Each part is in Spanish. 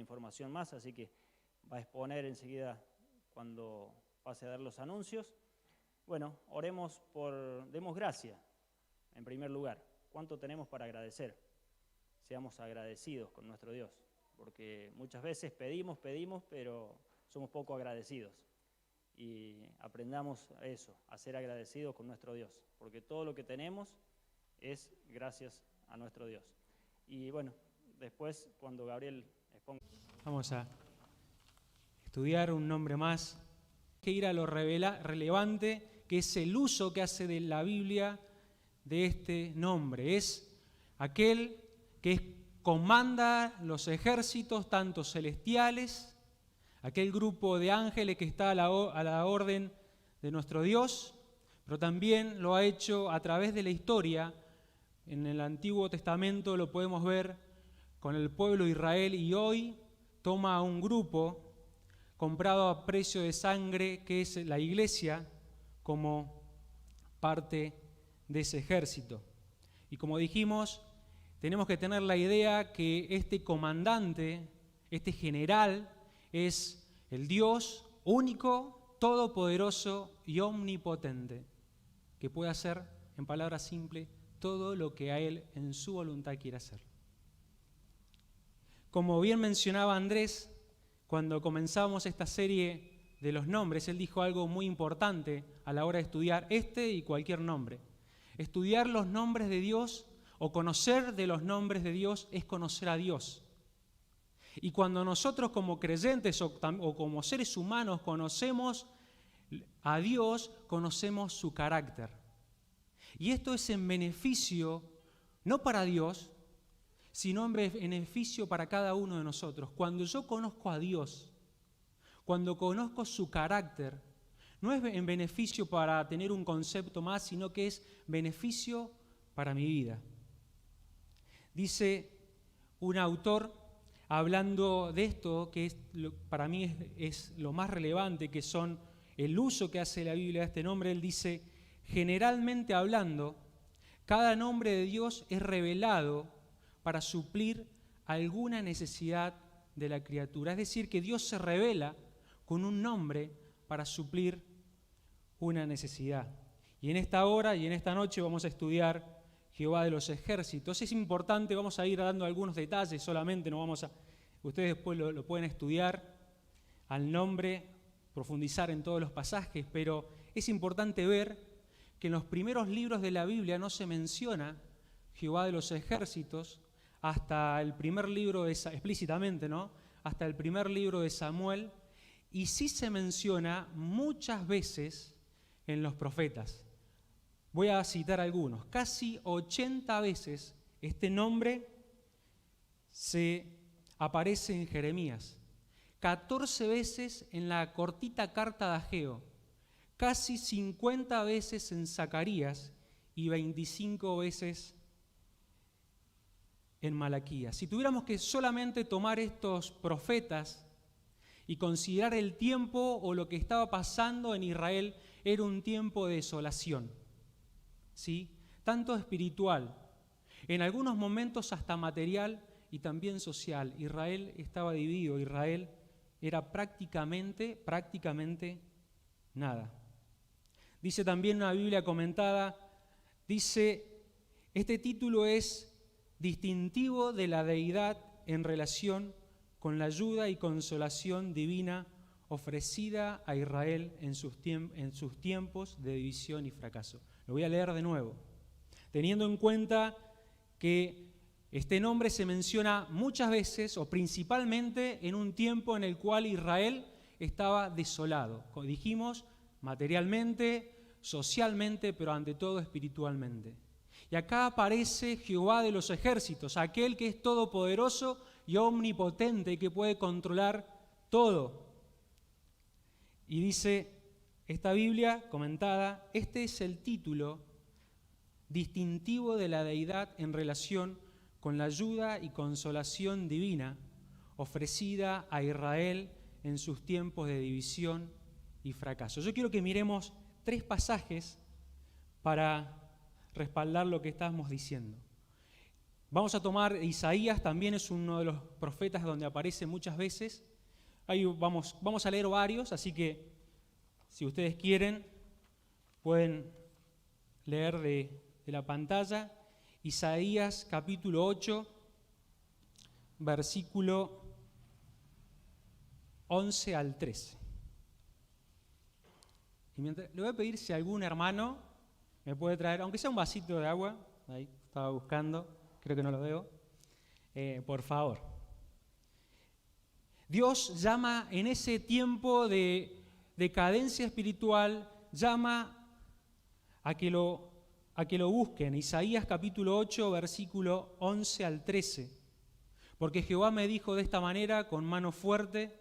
información más, así que va a exponer enseguida cuando pase a dar los anuncios. Bueno, demos gracias en primer lugar. ¿Cuánto tenemos para agradecer? Seamos agradecidos con nuestro Dios, porque muchas veces pedimos, pero somos poco agradecidos. Y aprendamos a eso, a ser agradecidos con nuestro Dios, porque todo lo que tenemos es gracias a nuestro Dios. Y bueno, después cuando Gabriel exponga... Vamos a estudiar un nombre más, que ir a lo relevante, que es el uso que hace de la Biblia de este nombre. Es aquel que comanda los ejércitos, tanto celestiales, aquel grupo de ángeles que está a la orden de nuestro Dios, pero también lo ha hecho a través de la historia. En el Antiguo Testamento lo podemos ver con el pueblo de Israel, y hoy toma a un grupo comprado a precio de sangre, que es la iglesia, como parte de ese ejército. Y como dijimos, tenemos que tener la idea que este comandante, este general, es el Dios único, todopoderoso y omnipotente, que puede hacer, en palabras simples, todo lo que a Él en su voluntad quiere hacer. Como bien mencionaba Andrés, cuando comenzamos esta serie de los nombres, él dijo algo muy importante a la hora de estudiar este y cualquier nombre. Estudiar los nombres de Dios o conocer de los nombres de Dios es conocer a Dios. Y cuando nosotros como creyentes o como seres humanos conocemos a Dios, conocemos su carácter. Y esto es en beneficio, no para Dios, sino en beneficio para cada uno de nosotros. Cuando yo conozco a Dios, cuando conozco su carácter, no es en beneficio para tener un concepto más, sino que es beneficio para mi vida. Dice un autor, hablando de esto, que para mí es lo más relevante, que son el uso que hace la Biblia de este nombre. Él dice: generalmente hablando, cada nombre de Dios es revelado para suplir alguna necesidad de la criatura. Es decir, que Dios se revela con un nombre para suplir una necesidad. Y en esta hora y en esta noche vamos a estudiar Jehová de los ejércitos. Es importante, vamos a ir dando algunos detalles solamente, no vamos a... Ustedes después lo pueden estudiar al nombre, profundizar en todos los pasajes, pero es importante ver que en los primeros libros de la Biblia no se menciona Jehová de los ejércitos hasta el primer libro, explícitamente, ¿no? Hasta el primer libro de Samuel, y sí se menciona muchas veces en los profetas. Voy a citar algunos. Casi 80 veces este nombre se aparece en Jeremías, 14 veces en la cortita carta de Ageo, casi 50 veces en Zacarías y 25 veces en Malaquías. Si tuviéramos que solamente tomar estos profetas y considerar el tiempo o lo que estaba pasando en Israel, era un tiempo de desolación, ¿sí? Tanto espiritual, en algunos momentos hasta material y también social. Israel estaba dividido, Israel era prácticamente nada. Dice también una Biblia comentada, dice, este título es distintivo de la deidad en relación con la ayuda y consolación divina ofrecida a Israel en sus tiempos de división y fracaso. Lo voy a leer de nuevo. Teniendo en cuenta que este nombre se menciona muchas veces o principalmente en un tiempo en el cual Israel estaba desolado. Como dijimos, materialmente, socialmente, pero ante todo espiritualmente. Y acá aparece Jehová de los ejércitos, aquel que es todopoderoso y omnipotente, que puede controlar todo. Y dice esta Biblia comentada, este es el título distintivo de la deidad en relación con la ayuda y consolación divina ofrecida a Israel en sus tiempos de división y fracaso. Yo quiero que miremos 3 pasajes para respaldar lo que estamos diciendo. Vamos a tomar Isaías, también es uno de los profetas donde aparece muchas veces. Ahí vamos a leer varios, así que si ustedes quieren pueden leer de la pantalla. Isaías capítulo 8, versículo 11 al 13. Y le voy a pedir si algún hermano me puede traer, aunque sea un vasito de agua, ahí estaba buscando, creo que no lo veo, por favor. Dios llama en ese tiempo de decadencia espiritual, llama a que lo busquen. Isaías capítulo 8, versículo 11 al 13. Porque Jehová me dijo de esta manera, con mano fuerte,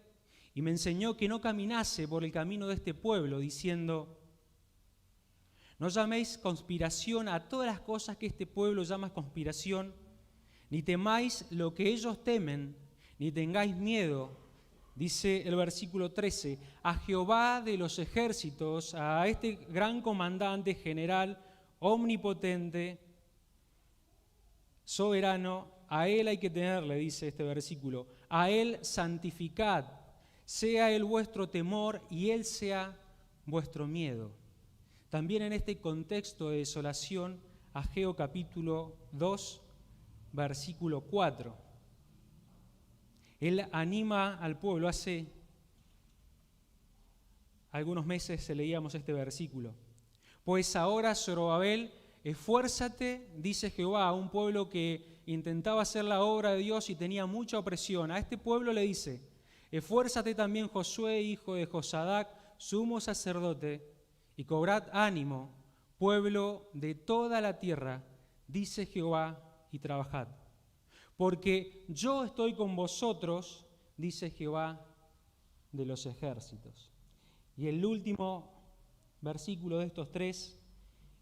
y me enseñó que no caminase por el camino de este pueblo, diciendo: no llaméis conspiración a todas las cosas que este pueblo llama conspiración, ni temáis lo que ellos temen, ni tengáis miedo, dice el versículo 13, a Jehová de los ejércitos, a este gran comandante general, omnipotente, soberano, a él hay que tenerle, dice este versículo, a él santificad, sea él vuestro temor y él sea vuestro miedo. También en este contexto de desolación, Ageo capítulo 2, versículo 4. Él anima al pueblo. Hace algunos meses leíamos este versículo. Pues ahora, Zorobabel, esfuérzate, dice Jehová, a un pueblo que intentaba hacer la obra de Dios y tenía mucha opresión. A este pueblo le dice: esfuérzate también, Josué, hijo de Josadac, sumo sacerdote, y cobrad ánimo, pueblo de toda la tierra, dice Jehová, y trabajad. Porque yo estoy con vosotros, dice Jehová de los ejércitos. Y el último versículo de estos tres,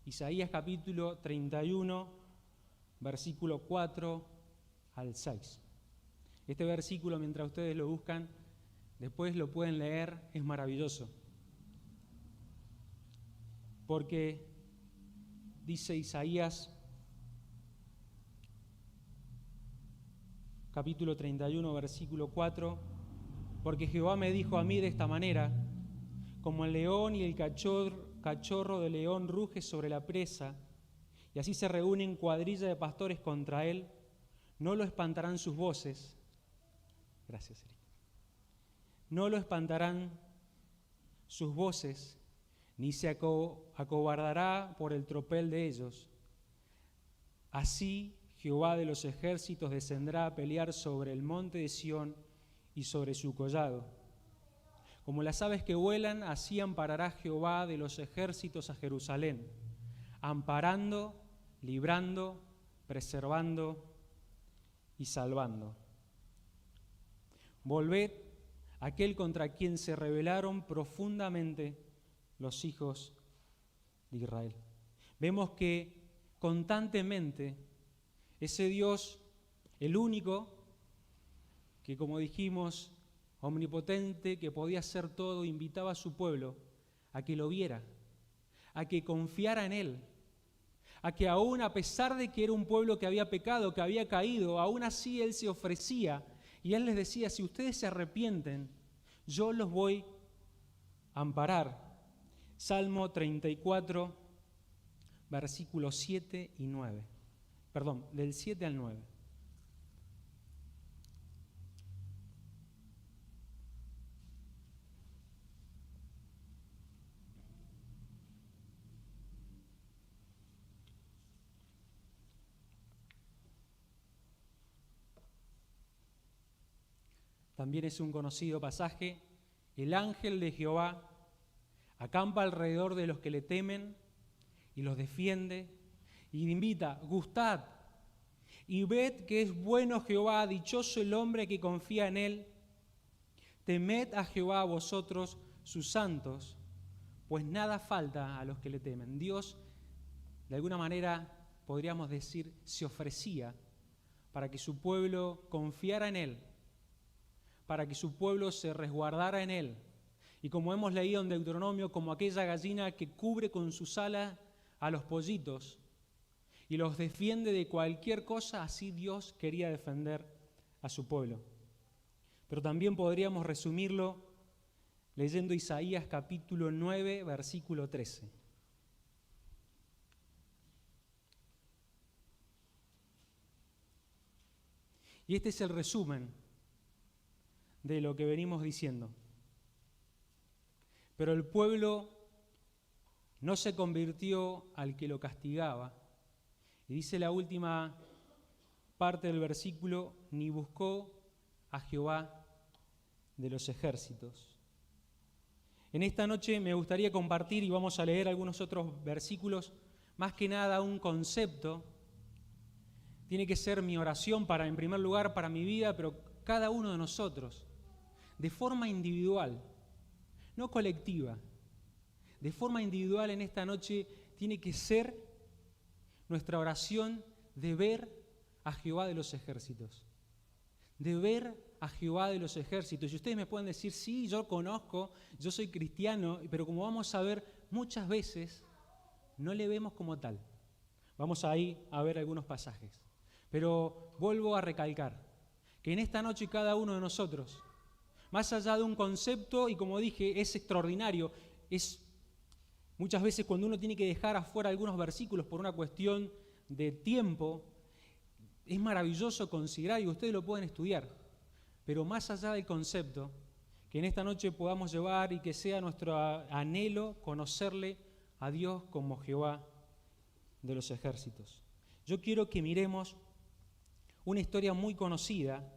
Isaías capítulo 31, versículo 4 al 6. Este versículo, mientras ustedes lo buscan, después lo pueden leer, es maravilloso. Porque dice Isaías capítulo 31, versículo 4, porque Jehová me dijo a mí de esta manera: como el león y el cachorro de león ruge sobre la presa, y así se reúnen cuadrilla de pastores contra él, no lo espantarán sus voces. Gracias, Eric. No lo espantarán sus voces, ni se acobardará por el tropel de ellos. Así Jehová de los ejércitos descenderá a pelear sobre el monte de Sión y sobre su collado. Como las aves que vuelan, así amparará Jehová de los ejércitos a Jerusalén, amparando, librando, preservando y salvando. Volved a aquel contra quien se rebelaron profundamente los hijos de Israel. Vemos que constantemente ese Dios, el único, que como dijimos, omnipotente, que podía hacer todo, invitaba a su pueblo a que lo viera, a que confiara en Él, a que aún a pesar de que era un pueblo que había pecado, que había caído, aún así Él se ofrecía y Él les decía: si ustedes se arrepienten, yo los voy a amparar. Salmo 34, versículos 7 y 9. Perdón, del 7 al 9. También es un conocido pasaje. El ángel de Jehová acampa alrededor de los que le temen y los defiende y invita: gustad y ved que es bueno Jehová, dichoso el hombre que confía en él. Temed a Jehová vosotros sus santos, pues nada falta a los que le temen. Dios, de alguna manera, podríamos decir, se ofrecía para que su pueblo confiara en él, para que su pueblo se resguardara en él. Y como hemos leído en Deuteronomio, como aquella gallina que cubre con sus alas a los pollitos, y los defiende de cualquier cosa, así Dios quería defender a su pueblo. Pero también podríamos resumirlo leyendo Isaías capítulo 9, versículo 13. Y este es el resumen de lo que venimos diciendo. Pero el pueblo no se convirtió al que lo castigaba. Y dice la última parte del versículo, ni buscó a Jehová de los ejércitos. En esta noche me gustaría compartir, y vamos a leer algunos otros versículos, más que nada un concepto. Tiene que ser mi oración en primer lugar, para mi vida, pero cada uno de nosotros, de forma individual, no colectiva, de forma individual en esta noche tiene que ser nuestra oración de ver a Jehová de los ejércitos. De ver a Jehová de los ejércitos. Y ustedes me pueden decir, sí, yo conozco, yo soy cristiano, pero como vamos a ver, muchas veces no le vemos como tal. Vamos ahí a ver algunos pasajes. Pero vuelvo a recalcar que en esta noche cada uno de nosotros, más allá de un concepto, y como dije, es extraordinario, es muchas veces cuando uno tiene que dejar afuera algunos versículos por una cuestión de tiempo, es maravilloso considerar, y ustedes lo pueden estudiar, pero más allá del concepto, que en esta noche podamos llevar y que sea nuestro anhelo conocerle a Dios como Jehová de los ejércitos. Yo quiero que miremos una historia muy conocida.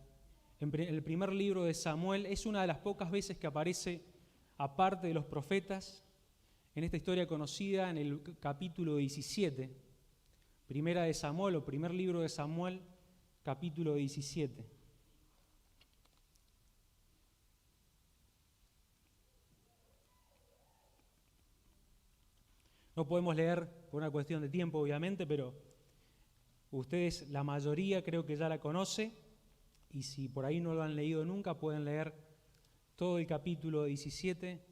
En el primer libro de Samuel es una de las pocas veces que aparece, aparte de los profetas, en esta historia conocida en el capítulo 17. Primera de Samuel, o primer libro de Samuel, capítulo 17. No podemos leer por una cuestión de tiempo, obviamente, pero ustedes, la mayoría, creo que ya la conoce, y si por ahí no lo han leído nunca, pueden leer todo el capítulo 17,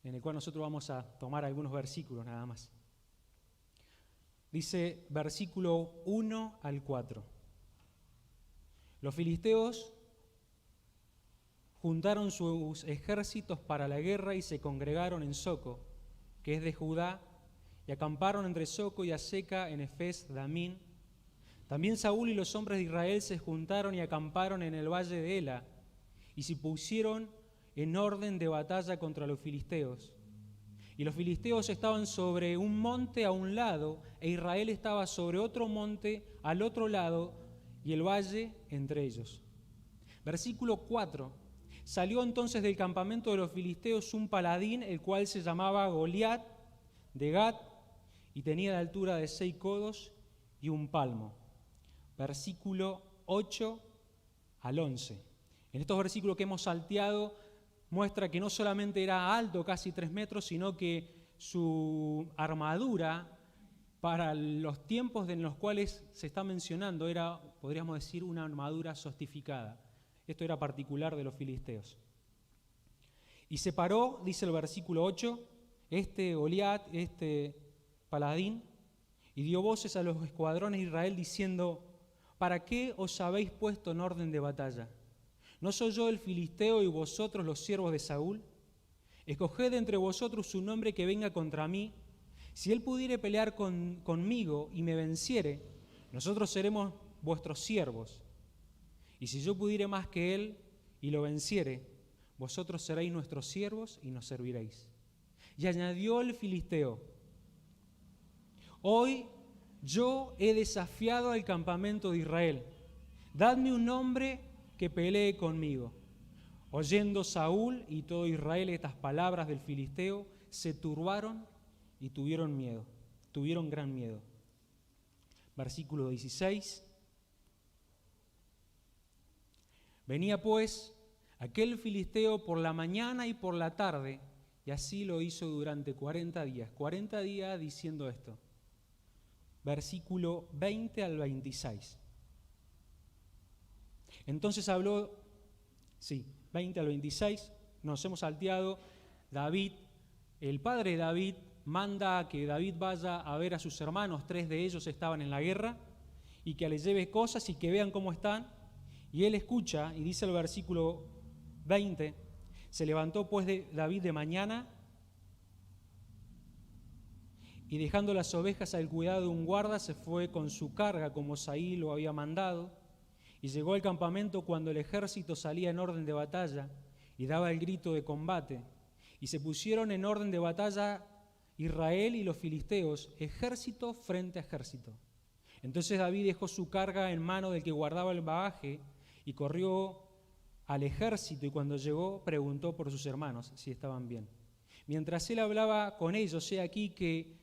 en el cual nosotros vamos a tomar algunos versículos nada más. Dice versículo 1 al 4. Los filisteos juntaron sus ejércitos para la guerra y se congregaron en Soco, que es de Judá, y acamparon entre Soco y Aseca en Efes Damín. También Saúl y los hombres de Israel se juntaron y acamparon en el valle de Ela, y se pusieron en orden de batalla contra los filisteos. Y los filisteos estaban sobre un monte a un lado, e Israel estaba sobre otro monte al otro lado, y el valle entre ellos. Versículo 4. Salió entonces del campamento de los filisteos un paladín, el cual se llamaba Goliat, de Gat, y tenía la altura de 6 codos y un palmo. Versículo 8 al 11. En estos versículos que hemos salteado, muestra que no solamente era alto, casi 3 metros, sino que su armadura, para los tiempos en los cuales se está mencionando, era, podríamos decir, una armadura sostificada. Esto era particular de los filisteos. Y se paró, dice el versículo 8, Goliat, paladín, y dio voces a los escuadrones de Israel diciendo: ¿para qué os habéis puesto en orden de batalla? ¿No soy yo el filisteo y vosotros los siervos de Saúl? Escoged entre vosotros un hombre que venga contra mí. Si él pudiere pelear conmigo y me venciere, nosotros seremos vuestros siervos. Y si yo pudiere más que él y lo venciere, vosotros seréis nuestros siervos y nos serviréis. Y añadió el filisteo: hoy yo he desafiado al campamento de Israel. Dadme un hombre que pelee conmigo. Oyendo Saúl y todo Israel estas palabras del filisteo, se turbaron y tuvieron miedo, tuvieron gran miedo. Versículo 16. Venía pues aquel filisteo por la mañana y por la tarde, y así lo hizo durante 40 días. 40 días diciendo esto. Versículo 20 al 26. Entonces habló, 20 al 26, nos hemos salteado. David, el padre de David, manda que David vaya a ver a sus hermanos, 3 de ellos estaban en la guerra, y que les lleve cosas y que vean cómo están. Y él escucha, y dice el versículo 20, se levantó pues David de mañana, y dejando las ovejas al cuidado de un guarda, se fue con su carga como Saí lo había mandado, y llegó al campamento cuando el ejército salía en orden de batalla, y daba el grito de combate, y se pusieron en orden de batalla Israel y los filisteos, ejército frente a ejército. Entonces David dejó su carga en mano del que guardaba el bagaje, y corrió al ejército, y cuando llegó preguntó por sus hermanos si estaban bien. Mientras él hablaba con ellos, he aquí que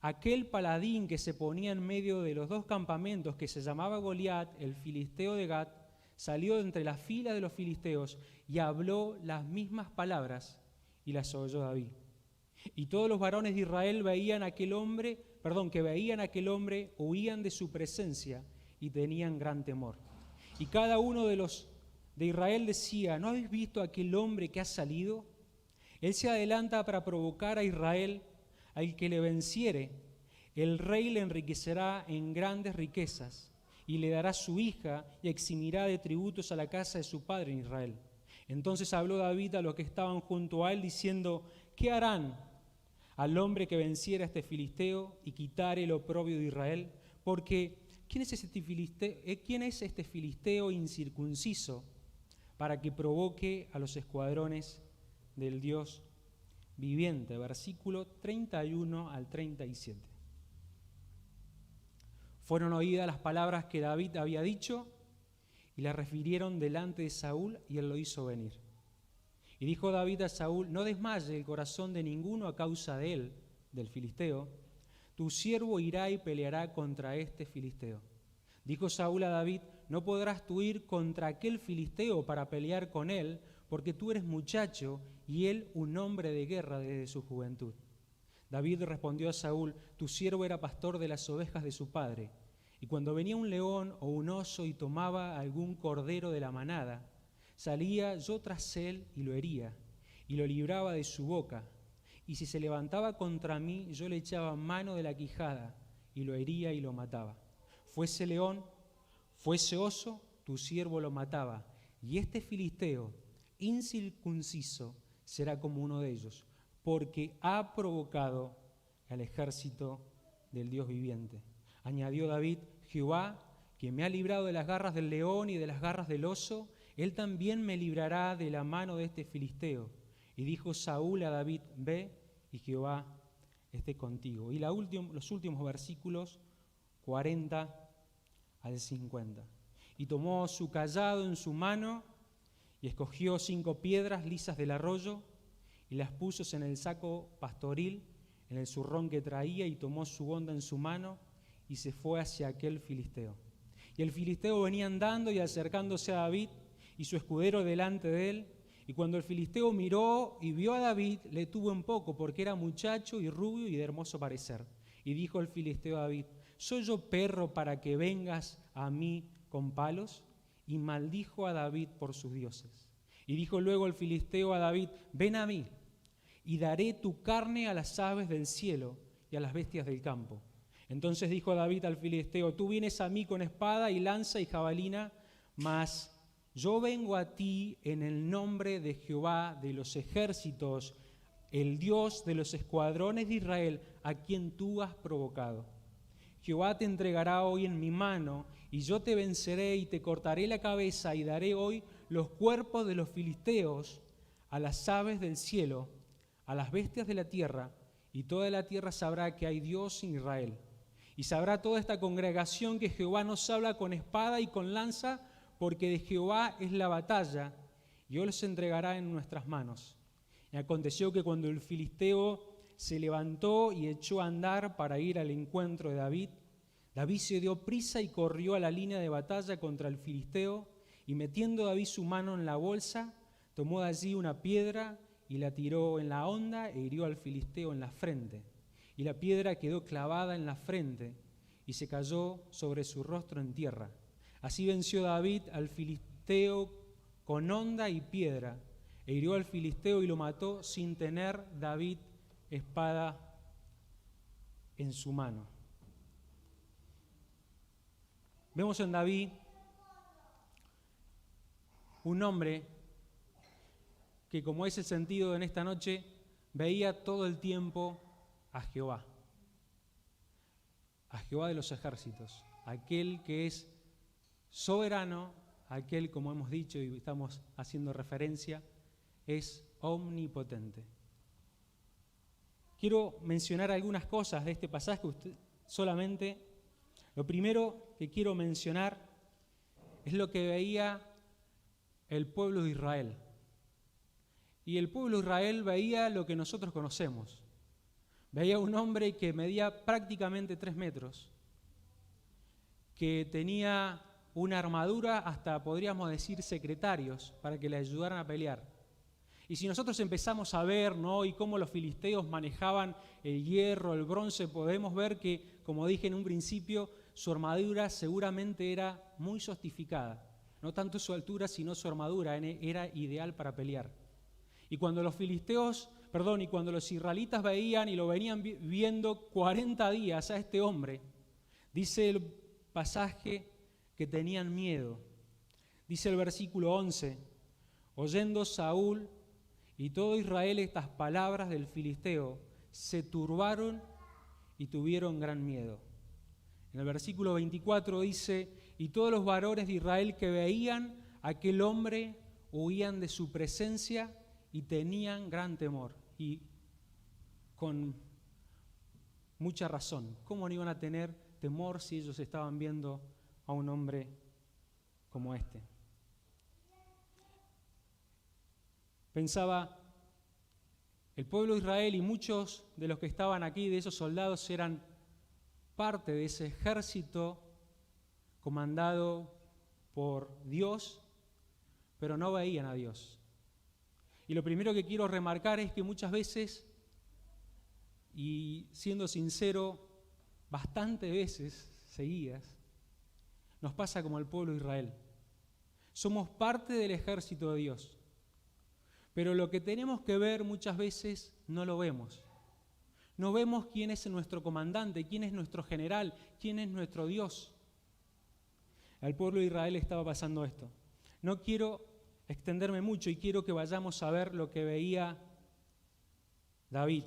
aquel paladín que se ponía en medio de los 2 campamentos, que se llamaba Goliat, el filisteo de Gat, salió de entre las filas de los filisteos y habló las mismas palabras, y las oyó David. Y todos los varones de Israel que veían a aquel hombre, huían de su presencia y tenían gran temor. Y cada uno de los de Israel decía: ¿no habéis visto a aquel hombre que ha salido? Él se adelanta para provocar a Israel. Al que le venciere, el rey le enriquecerá en grandes riquezas, y le dará su hija, y eximirá de tributos a la casa de su padre en Israel. Entonces habló David a los que estaban junto a él, diciendo: ¿qué harán al hombre que venciera a este filisteo y quitare el oprobio de Israel? Porque ¿quién es este filisteo incircunciso para que provoque a los escuadrones del Dios viviente? Versículo 31 al 37. Fueron oídas las palabras que David había dicho, y las refirieron delante de Saúl, y él lo hizo venir. Y dijo David a Saúl: no desmaye el corazón de ninguno a causa de él, del filisteo. Tu siervo irá y peleará contra este filisteo. Dijo Saúl a David: no podrás tú ir contra aquel filisteo para pelear con él, porque tú eres muchacho y él un hombre de guerra desde su juventud. David respondió a Saúl: tu siervo era pastor de las ovejas de su padre, y cuando venía un león o un oso y tomaba algún cordero de la manada, salía yo tras él y lo hería, y lo libraba de su boca, y si se levantaba contra mí, yo le echaba mano de la quijada, y lo hería y lo mataba. Fuese león, fuese oso, tu siervo lo mataba, y este filisteo incircunciso será como uno de ellos, porque ha provocado al ejército del Dios viviente. Añadió David: Jehová, que me ha librado de las garras del león y de las garras del oso, él también me librará de la mano de este filisteo. Y dijo Saúl a David: ve, y Jehová esté contigo. Y los últimos versículos 40 al 50. Y tomó su cayado en su mano, y escogió 5 piedras lisas del arroyo, y las puso en el saco pastoril, en el zurrón que traía, y tomó su honda en su mano, y se fue hacia aquel filisteo. Y el filisteo venía andando y acercándose a David, y su escudero delante de él. Y cuando el filisteo miró y vio a David, le tuvo en poco, porque era muchacho y rubio y de hermoso parecer. Y dijo el filisteo a David: ¿soy yo perro para que vengas a mí con palos? Y maldijo a David por sus dioses. Y dijo luego el filisteo a David: ven a mí, y daré tu carne a las aves del cielo y a las bestias del campo. Entonces dijo David al filisteo: tú vienes a mí con espada y lanza y jabalina, mas yo vengo a ti en el nombre de Jehová de los ejércitos, el Dios de los escuadrones de Israel, a quien tú has provocado. Jehová te entregará hoy en mi mano, y yo te venceré y te cortaré la cabeza, y daré hoy los cuerpos de los filisteos a las aves del cielo, a las bestias de la tierra, y toda la tierra sabrá que hay Dios en Israel. Y sabrá toda esta congregación que Jehová nos habla con espada y con lanza, porque de Jehová es la batalla, y Él los entregará en nuestras manos. Y aconteció que cuando el filisteo se levantó y echó a andar para ir al encuentro de David, David se dio prisa y corrió a la línea de batalla contra el filisteo, y metiendo David su mano en la bolsa, tomó de allí una piedra y la tiró en la honda e hirió al filisteo en la frente. Y la piedra quedó clavada en la frente y se cayó sobre su rostro en tierra. Así venció David al filisteo con honda y piedra, e hirió al filisteo y lo mató sin tener David espada en su mano. Vemos en David un hombre que, como es el sentido en esta noche, veía todo el tiempo a Jehová de los ejércitos, aquel que es soberano, aquel, como hemos dicho y estamos haciendo referencia, es omnipotente. Quiero mencionar algunas cosas de este pasaje, solamente. Lo primero que quiero mencionar es lo que veía el pueblo de Israel. Y el pueblo de Israel veía lo que nosotros conocemos. Veía un hombre que medía prácticamente 3 metros, que tenía una armadura hasta, podríamos decir, secretarios para que le ayudaran a pelear. Y si nosotros empezamos a ver, ¿no?, y cómo los filisteos manejaban el hierro, el bronce, podemos ver que, como dije en un principio, su armadura seguramente era muy sofisticada. No tanto su altura, sino su armadura era ideal para pelear. Y cuando los israelitas veían y lo venían viendo 40 días a este hombre, dice el pasaje que tenían miedo. Dice el versículo 11, oyendo Saúl y todo Israel estas palabras del filisteo, se turbaron y tuvieron gran miedo. En el versículo 24 dice, y todos los varones de Israel que veían a aquel hombre huían de su presencia y tenían gran temor. Y con mucha razón. ¿Cómo no iban a tener temor si ellos estaban viendo a un hombre como este? Pensaba, el pueblo de Israel y muchos de los que estaban aquí, de esos soldados, eran parte de ese ejército comandado por Dios, pero no veían a Dios. Y lo primero que quiero remarcar es que muchas veces, y siendo sincero, bastantes veces seguidas, nos pasa como al pueblo de Israel. Somos parte del ejército de Dios, pero lo que tenemos que ver muchas veces no lo vemos. No vemos quién es nuestro comandante, quién es nuestro general, quién es nuestro Dios. Al pueblo de Israel estaba pasando esto. No quiero extenderme mucho y quiero que vayamos a ver lo que veía David.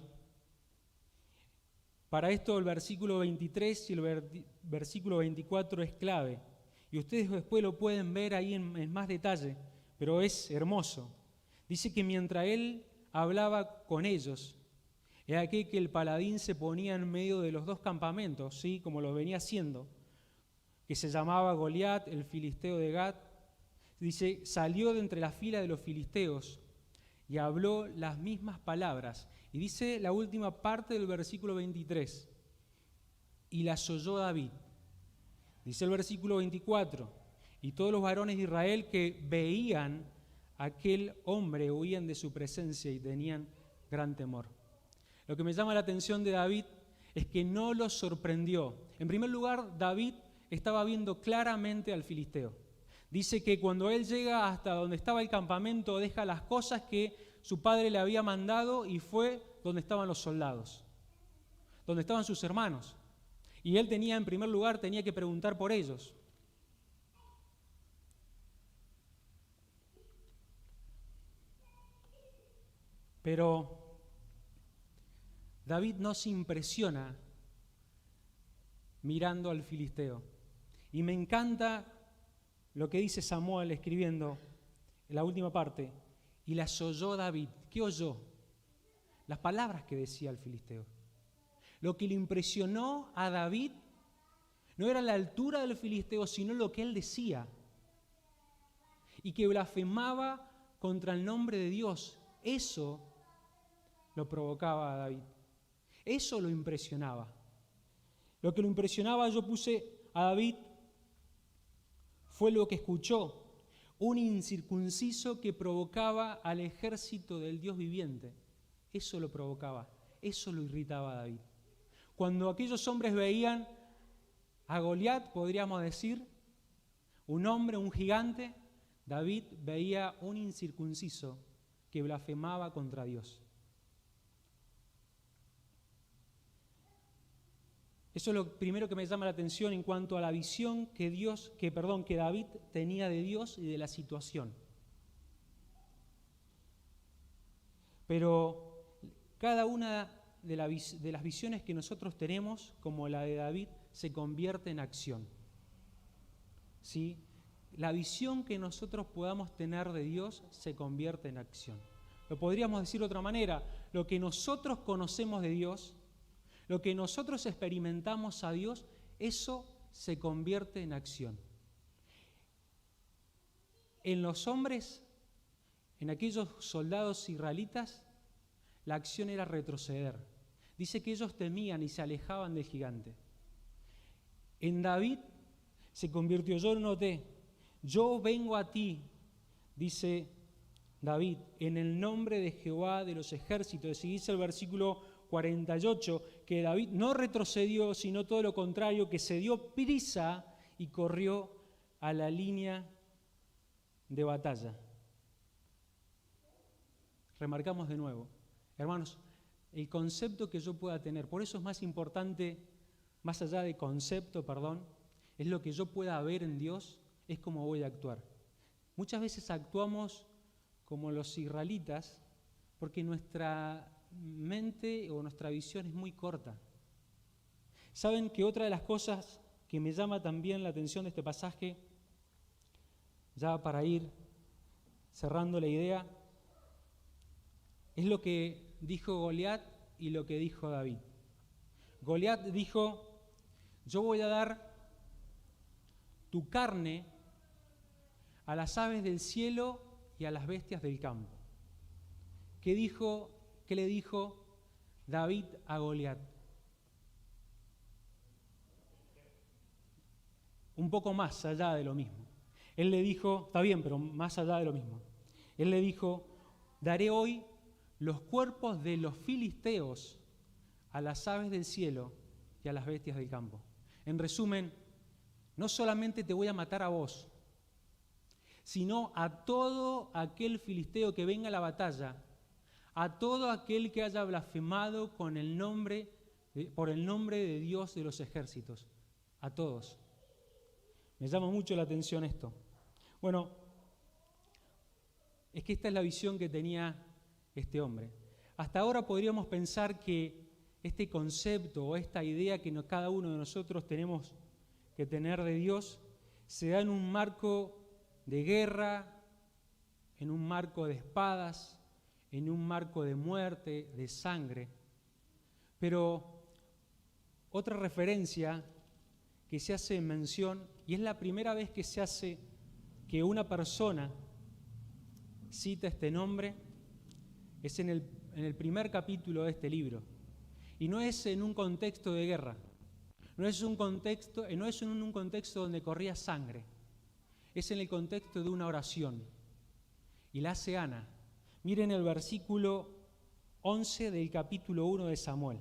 Para esto el versículo 23 y el versículo 24 es clave. Y ustedes después lo pueden ver ahí en más detalle, pero es hermoso. Dice que mientras él hablaba con ellos, es aquí que el paladín se ponía en medio de los dos campamentos, ¿sí?, como lo venía haciendo, que se llamaba Goliat, el filisteo de Gat. Dice, salió de entre la fila de los filisteos y habló las mismas palabras. Y dice la última parte del versículo 23, y las oyó David. Dice el versículo 24, y todos los varones de Israel que veían a aquel hombre huían de su presencia y tenían gran temor. Lo que me llama la atención de David es que no los sorprendió. En primer lugar, David estaba viendo claramente al filisteo. Dice que cuando él llega hasta donde estaba el campamento, deja las cosas que su padre le había mandado y fue donde estaban los soldados, donde estaban sus hermanos. Y él en primer lugar, tenía que preguntar por ellos. Pero David no se impresiona mirando al filisteo. Y me encanta lo que dice Samuel escribiendo en la última parte. Y las oyó David. ¿Qué oyó? Las palabras que decía el filisteo. Lo que le impresionó a David no era la altura del filisteo, sino lo que él decía. Y que blasfemaba contra el nombre de Dios. Eso lo provocaba a David. Eso lo impresionaba. Lo que lo impresionaba, yo puse a David, fue lo que escuchó. Un incircunciso que provocaba al ejército del Dios viviente. Eso lo provocaba, eso lo irritaba a David. Cuando aquellos hombres veían a Goliat, podríamos decir, un hombre, un gigante, David veía un incircunciso que blasfemaba contra Dios. Eso es lo primero que me llama la atención en cuanto a la visión que David tenía de Dios y de la situación. Pero cada una de las visiones que nosotros tenemos, como la de David, se convierte en acción. ¿Sí? La visión que nosotros podamos tener de Dios se convierte en acción. Lo podríamos decir de otra manera, lo que nosotros conocemos de Dios, lo que nosotros experimentamos a Dios, eso se convierte en acción. En los hombres, en aquellos soldados israelitas, la acción era retroceder. Dice que ellos temían y se alejaban del gigante. En David se convirtió, yo noté, yo vengo a ti, dice David, en el nombre de Jehová de los ejércitos. Y dice el versículo 48, que David no retrocedió, sino todo lo contrario, que se dio prisa y corrió a la línea de batalla. Remarcamos de nuevo, hermanos, el concepto que yo pueda tener, por eso es más importante, más allá de concepto, es lo que yo pueda ver en Dios, es cómo voy a actuar. Muchas veces actuamos como los israelitas porque nuestra mente o nuestra visión es muy corta. ¿Saben que otra de las cosas que me llama también la atención de este pasaje, ya para ir cerrando la idea, es lo que dijo Goliat y lo que dijo David? Goliat dijo, yo voy a dar tu carne a las aves del cielo y a las bestias del campo. ¿Qué le dijo David a Goliat? Un poco más allá de lo mismo. Él le dijo, está bien, pero más allá de lo mismo. Él le dijo, daré hoy los cuerpos de los filisteos a las aves del cielo y a las bestias del campo. En resumen, no solamente te voy a matar a vos, sino a todo aquel filisteo que venga a la batalla, a todo aquel que haya blasfemado por el nombre de Dios de los ejércitos, a todos. Me llama mucho la atención esto. Bueno, es que esta es la visión que tenía este hombre. Hasta ahora podríamos pensar que este concepto o esta idea que cada uno de nosotros tenemos que tener de Dios se da en un marco de guerra, en un marco de espadas, en un marco de muerte, de sangre. Pero otra referencia que se hace mención, y es la primera vez que se hace que una persona cita este nombre, es en el primer capítulo de este libro. Y no es en un contexto de guerra, no es en un contexto donde corría sangre, es en el contexto de una oración. Y la hace Ana. Miren el versículo 11 del capítulo 1 de Samuel.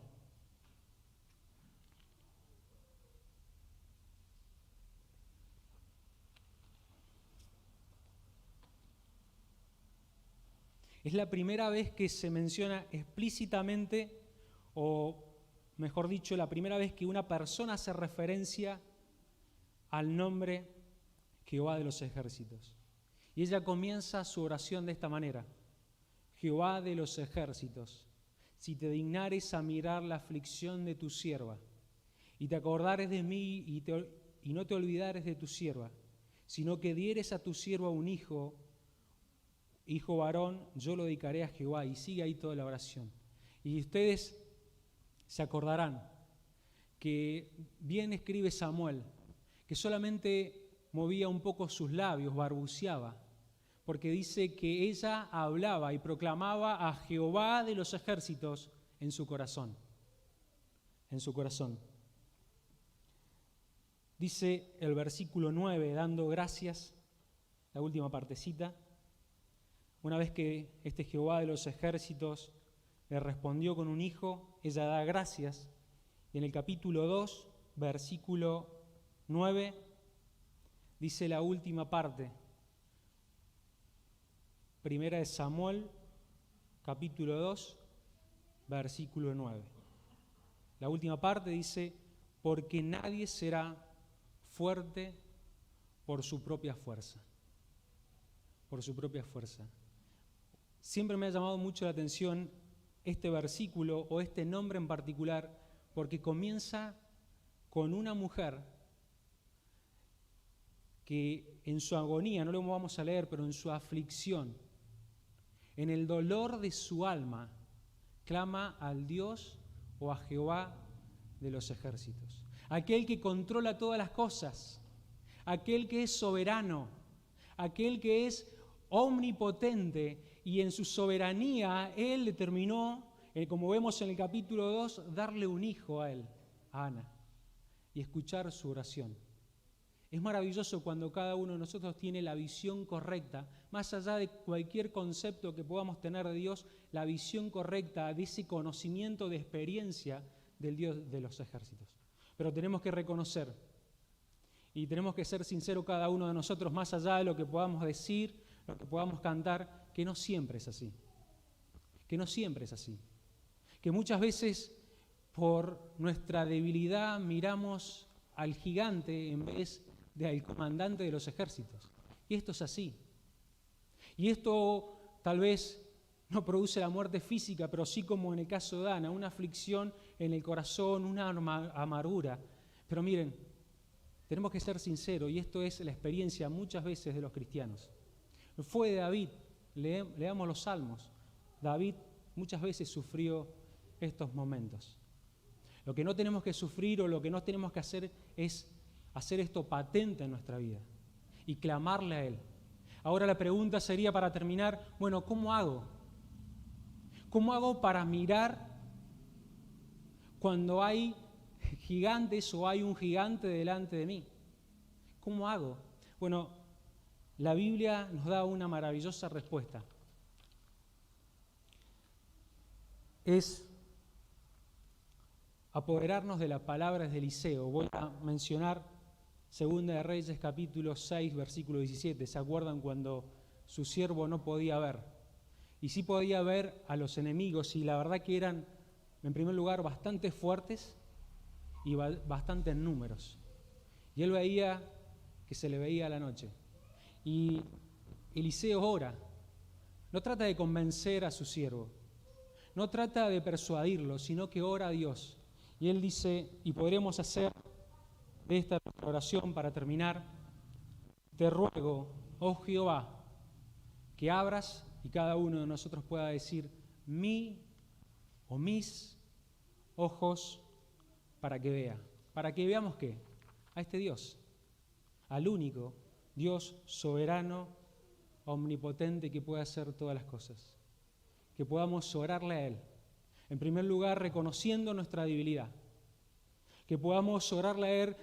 Es la primera vez que se menciona explícitamente, o mejor dicho, la primera vez que una persona hace referencia al nombre Jehová de los ejércitos. Y ella comienza su oración de esta manera: Jehová de los ejércitos, si te dignares a mirar la aflicción de tu sierva, y te acordares de mí y no te olvidares de tu sierva, sino que dieres a tu sierva un hijo varón, yo lo dedicaré a Jehová. Y sigue ahí toda la oración. Y ustedes se acordarán que bien escribe Samuel, que solamente movía un poco sus labios, balbuceaba, porque dice que ella hablaba y proclamaba a Jehová de los ejércitos en su corazón. En su corazón. Dice el versículo 9, dando gracias, la última partecita. Una vez que este Jehová de los ejércitos le respondió con un hijo, ella da gracias. Y en el capítulo 2, versículo 9, dice la última parte. Primera de Samuel, capítulo 2, versículo 9. La última parte dice: porque nadie será fuerte por su propia fuerza. Por su propia fuerza. Siempre me ha llamado mucho la atención este versículo o este nombre en particular, porque comienza con una mujer que en su agonía, no lo vamos a leer, pero en su aflicción, en el dolor de su alma, clama al Dios o a Jehová de los ejércitos. Aquel que controla todas las cosas, aquel que es soberano, aquel que es omnipotente, y en su soberanía Él determinó, como vemos en el capítulo 2, darle un hijo a él, a Ana, y escuchar su oración. Es maravilloso cuando cada uno de nosotros tiene la visión correcta, más allá de cualquier concepto que podamos tener de Dios, la visión correcta de ese conocimiento de experiencia del Dios de los ejércitos. Pero tenemos que reconocer y tenemos que ser sinceros cada uno de nosotros, más allá de lo que podamos decir, lo que podamos cantar, que no siempre es así. Que no siempre es así. Que muchas veces por nuestra debilidad miramos al gigante en vez del comandante de los ejércitos. Y esto es así. Y esto tal vez no produce la muerte física, pero sí, como en el caso de Ana, una aflicción en el corazón, una amargura. Pero miren, tenemos que ser sinceros, y esto es la experiencia muchas veces de los cristianos. Fue de David, leamos los Salmos. David muchas veces sufrió estos momentos. Lo que no tenemos que sufrir o lo que no tenemos que hacer es hacer esto patente en nuestra vida y clamarle a Él. Ahora la pregunta sería, para terminar, bueno, ¿cómo hago? ¿Cómo hago para mirar cuando hay gigantes o hay un gigante delante de mí? ¿Cómo hago? Bueno, la Biblia nos da una maravillosa respuesta. Es apoderarnos de las palabras de Eliseo. Voy a mencionar 2 de Reyes capítulo 6, versículo 17. ¿Se acuerdan cuando su siervo no podía ver? Y sí podía ver a los enemigos, y la verdad que eran, en primer lugar, bastante fuertes y bastante en números. Y él veía que se le veía a la noche. Y Eliseo ora. No trata de convencer a su siervo. No trata de persuadirlo, sino que ora a Dios. Y él dice, y podremos hacer de esta oración para terminar: te ruego, oh Jehová, que abras, y cada uno de nosotros pueda decir, mi o mis ojos, para que vea. ¿Para que veamos qué? A este Dios, al único Dios soberano, omnipotente, que puede hacer todas las cosas. Que podamos orarle a Él. En primer lugar, reconociendo nuestra debilidad. Que podamos orarle a Él